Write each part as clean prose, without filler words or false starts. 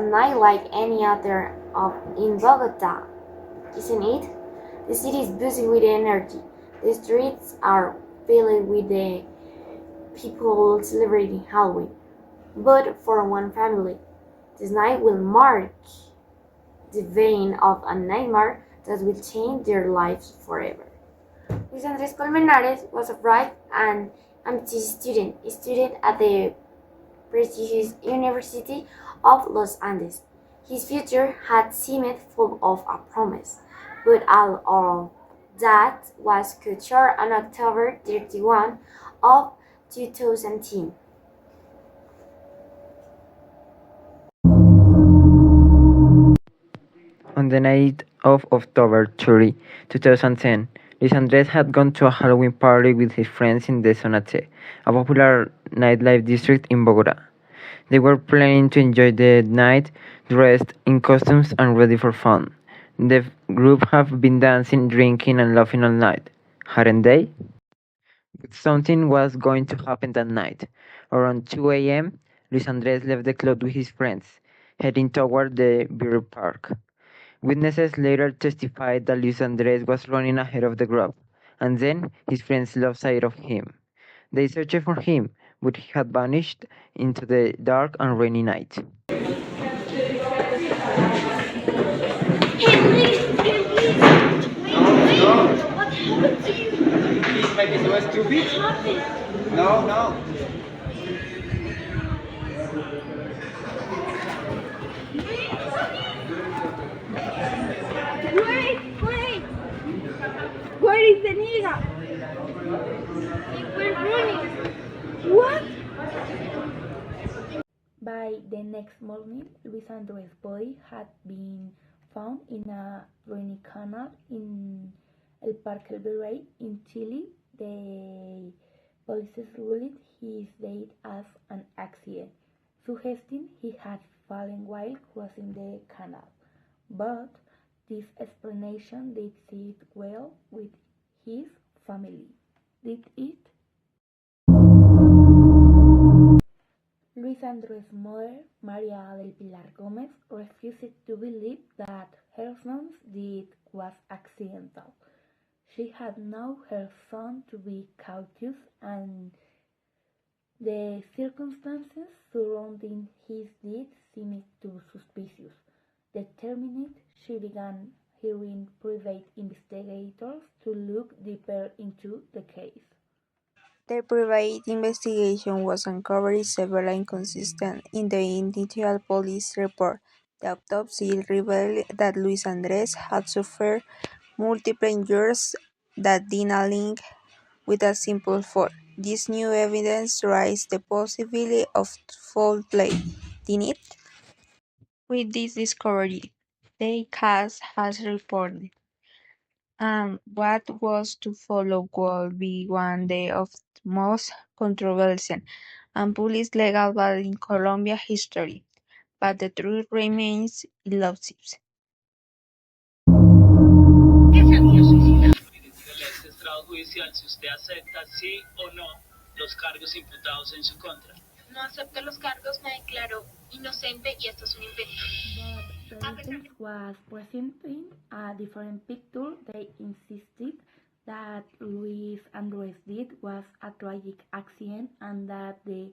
night like any other in Bogota, isn't it? The city is busy with energy. The streets are filled with the people celebrating Halloween. But for one family, this night will mark the vein of a nightmare that will change their lives forever. Luis Andres Colmenares was a bright and ambitious student at the prestigious University of Los Andes. His future had seemed full of a promise, but all of that was cut short on October 31 of 2010. On the night of October 30, 2010, Luis Andres had gone to a Halloween party with his friends in the Zona T, a popular nightlife district in Bogota. They were planning to enjoy the night, dressed in costumes and ready for fun. The group had been dancing, drinking, and laughing all night, hadn't they? But something was going to happen that night. Around 2 a.m., Luis Andres left the club with his friends, heading toward the beer park. Witnesses later testified that Luis Andres was running ahead of the group, and then his friends lost sight of him. They searched for him, but he had vanished into the dark and rainy night. Maybe so stupid? No, no. Wait! Where is the nigga? We're running. What? By the next morning, Luis Andres' body had been found in a rainy canal in El Parque El Virrey in Chile. The police ruled his death as an accident, suggesting he had fallen while crossing the canal. But this explanation did sit well with his family, did it? Luis Andres' mother, Maria del Pilar Gomez, refused to believe that her son's death was accidental. She had known her son to be cautious, and the circumstances surrounding his death seemed too suspicious. Determined, she began hiring private investigators to look deeper into the case. The private investigation was uncovered several inconsistencies in the initial police report. The autopsy revealed that Luis Andres had suffered multiple injuries that did not link with a simple fall. This new evidence raised the possibility of foul play, didn't it? With this discovery, the case has reported, and what was to follow would be one of the most controversial and public legal battles in Colombia history, but the truth remains elusive. Este estrado judicial si usted acepta sí o no los cargos imputados en su contra. No acepto los cargos, me declaro inocente y esto es un invento. But the evidence was presenting a different picture. They insisted that Luis Andres' death was a tragic accident and that the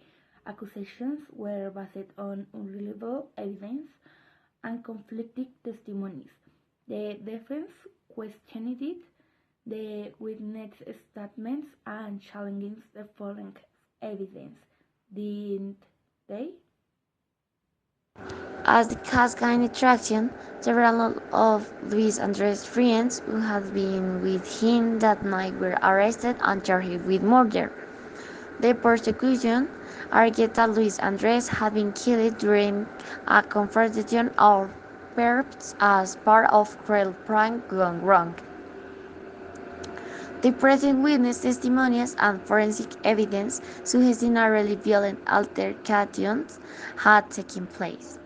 accusations were based on unreliable evidence and conflicting testimonies. The defense questioned it, the witness statements, and challenged the forensic evidence, didn't they? As the cast gained traction, several of Luis Andres' friends who had been with him that night were arrested and charged with murder. The prosecution argued that Luis Andres had been killed during a confrontation or perhaps as part of cruel prank gone wrong. The present witness testimonies and forensic evidence suggesting a really violent altercation had taken place.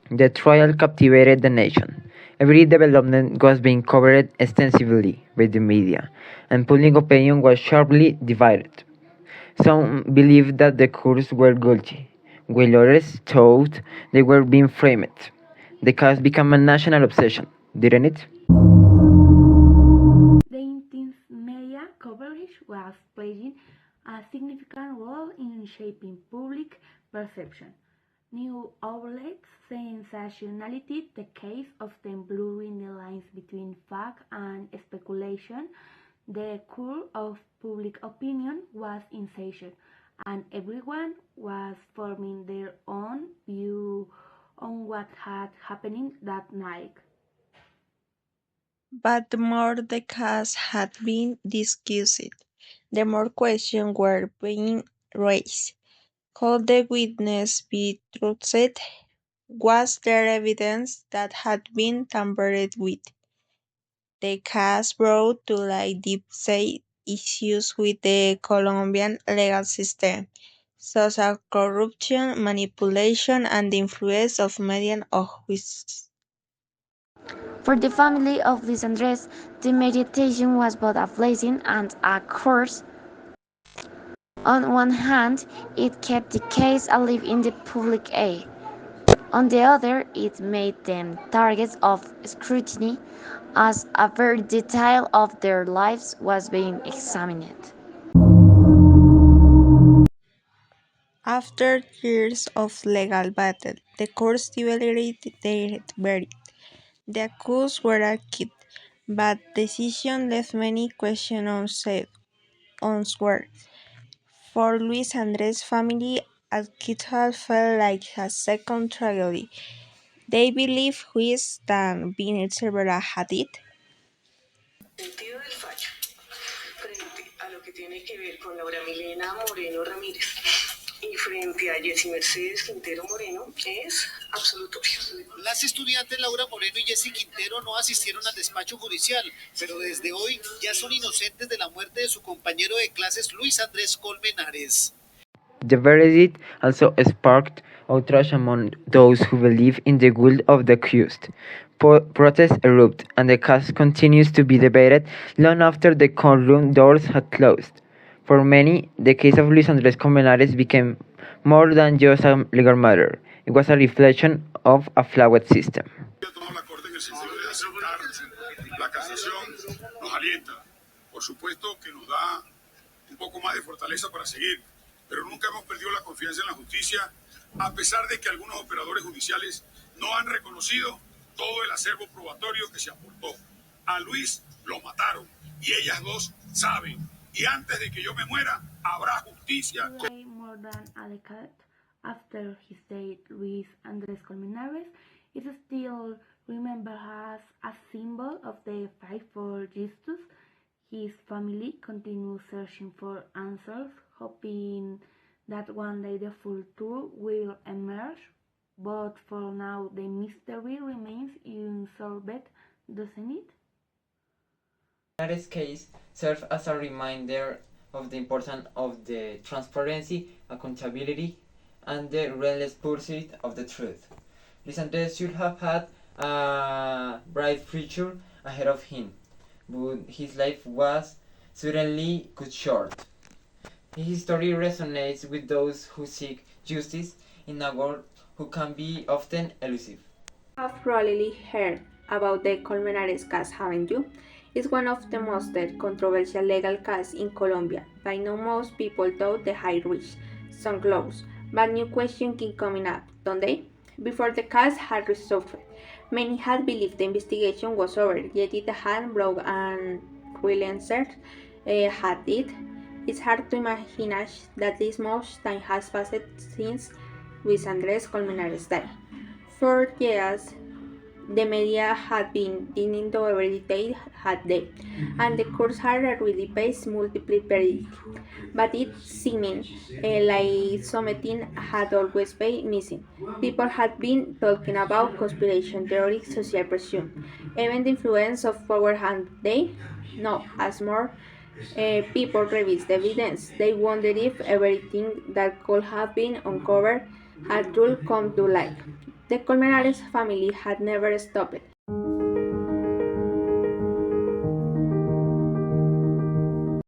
The trial captivated the nation. Every development was being covered extensively by the media, and public opinion was sharply divided. Some believed that the accused were guilty, while others thought they were being framed. The case became a national obsession, didn't it? The intense media coverage was playing a significant role in shaping public perception. New outlets sensationalized the case, often blurring the lines between fact and speculation. The curve of public opinion was insatiable, and everyone was forming their own view on what had happened that night. But the more the case had been discussed, the more questions were being raised. Could the witness be trusted? Was there evidence that had been tampered with? The case brought to light deep-seated issues with the Colombian legal system, such as corruption, manipulation, and the influence of media on justice. For the family of Luis Andres, the mediation was both a blessing and a curse. On one hand, it kept the case alive in the public eye. On the other, it made them targets of scrutiny as every detail of their lives was being examined. After years of legal battle, the courts deliberated their verdict. The accused were acquitted, but the decision left many questions unanswered. For Luis Andres' family, acquittal felt like a second tragedy. They believe Luis that being Cervera had it. Sentido del fallo frente a lo que tiene que ver con Laura Milena Moreno Ramírez y frente a Jessie Mercedes Quintero Moreno es absolutorio. Las estudiantes Laura Moreno y Jessie Quintero no asistieron al despacho judicial, pero desde hoy ya son inocentes de la muerte de su compañero de clases Luis Andrés Colmenares. The verdict also sparked outrage among those who believe in the guilt of the accused. Protests erupted, and the case continues to be debated long after the courtroom doors had closed. For many, the case of Luis Andrés Colmenares became more than just a legal matter. It was a reflection of a flawed system. La Corte en el sentido de aceptar la casación nos alienta. Por supuesto que nos da un poco más de fortaleza para seguir, pero nunca hemos perdido la confianza en la justicia, a pesar de que algunos operadores judiciales no han reconocido todo el acervo probatorio que se aportó. A Luis lo mataron y ellas dos saben. Y antes de que yo me muera, habrá justicia. Today, more than a decade after his death, Luis Andrés Colmenares is still remembered as a symbol of the fight for justice. His family continues searching for answers, hoping that one day the full truth will emerge. But for now, the mystery remains unsolved, doesn't it? Colmenares case serves as a reminder of the importance of the transparency, accountability, and the relentless pursuit of the truth. Luis Andres should have had a bright future ahead of him, but his life was suddenly cut short. His story resonates with those who seek justice in a world who can be often elusive. Have probably heard about the Colmenares case, haven't you? It's one of the most controversial legal cases in Colombia. By now most people thought the high reached some close, but new questions keep coming up, don't they? Before the case had resurfaced, many had believed the investigation was over, yet it had broke and freelancers had it. It's hard to imagine that this much time has passed since Luis Andrés Colmenares died. For years, the media had been digging into every detail had they, and the courts had already faced multiple verdicts. But it seemed like something had always been missing. People had been talking about conspiracy theories, social pressure, even the influence of power had they? No, as more people revised the evidence, they wondered if everything that could have been uncovered had truly come to light. The Colmenares family had never stopped